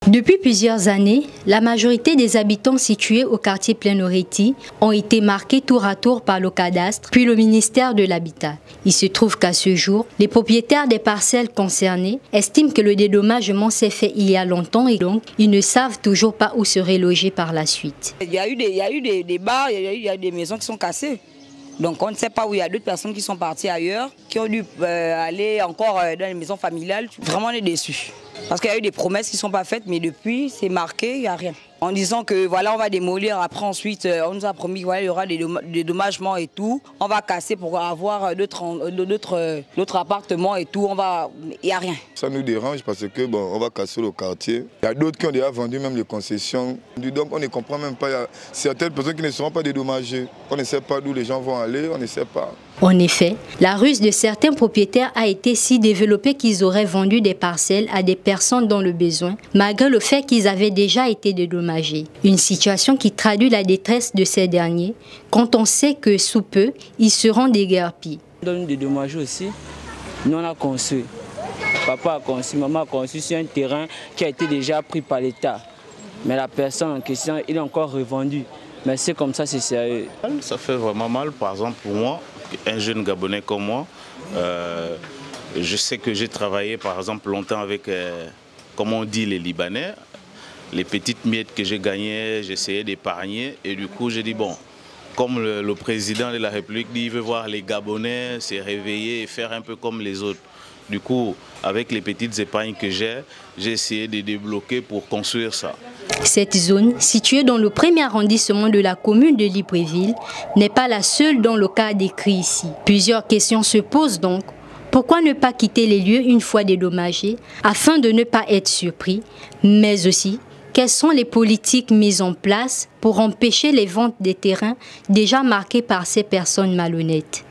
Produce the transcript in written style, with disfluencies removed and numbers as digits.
Depuis plusieurs années, la majorité des habitants situés au quartier Plein-Oreti ont été marqués tour à tour par le cadastre, puis le ministère de l'Habitat. Il se trouve qu'à ce jour, les propriétaires des parcelles concernées estiment que le dédommagement s'est fait il y a longtemps et donc ils ne savent toujours pas où se reloger par la suite. Il y a eu des bars, il y a eu des maisons qui sont cassées. Donc on ne sait pas où il y a d'autres personnes qui sont parties ailleurs, qui ont dû aller encore dans les maisons familiales. Vraiment on est déçus. Parce qu'il y a eu des promesses qui ne sont pas faites, mais depuis c'est marqué, il n'y a rien. En disant que voilà on va démolir, après ensuite on nous a promis qu'il voilà, y aura des dédommagements et tout. On va casser pour avoir d'autres appartements et tout, il n'y a rien. Ça nous dérange parce que bon, on va casser le quartier. Il y a d'autres qui ont déjà vendu même les concessions. Donc on ne comprend même pas, il y a certaines personnes qui ne seront pas dédommagées. On ne sait pas d'où les gens vont aller, on ne sait pas. En effet, la ruse de certains propriétaires a été si développée qu'ils auraient vendu des parcelles à des personnes dans le besoin, malgré le fait qu'ils avaient déjà été dédommagés. Une situation qui traduit la détresse de ces derniers, quand on sait que sous peu, ils seront déguerpis. On donne des dommages aussi. Nous on a conçu. Papa a conçu, maman a conçu sur un terrain qui a été déjà pris par l'État. Mais la personne en question, il est encore revendu. Mais c'est comme ça, c'est sérieux. Ça fait vraiment mal, par exemple, pour moi, un jeune Gabonais comme moi. Je sais que j'ai travaillé, par exemple, longtemps avec, comme on dit, les Libanais. Les petites miettes que j'ai gagnées, j'essayais d'épargner. Et du coup, j'ai dit, bon, comme le président de la République dit, il veut voir les Gabonais se réveiller et faire un peu comme les autres. Du coup, avec les petites épargnes que j'ai essayé de débloquer pour construire ça. Cette zone, située dans le premier arrondissement de la commune de Libreville, n'est pas la seule dans le cas décrit ici. Plusieurs questions se posent donc. Pourquoi ne pas quitter les lieux une fois dédommagés afin de ne pas être surpris, mais aussi quelles sont les politiques mises en place pour empêcher les ventes des terrains déjà marqués par ces personnes malhonnêtes?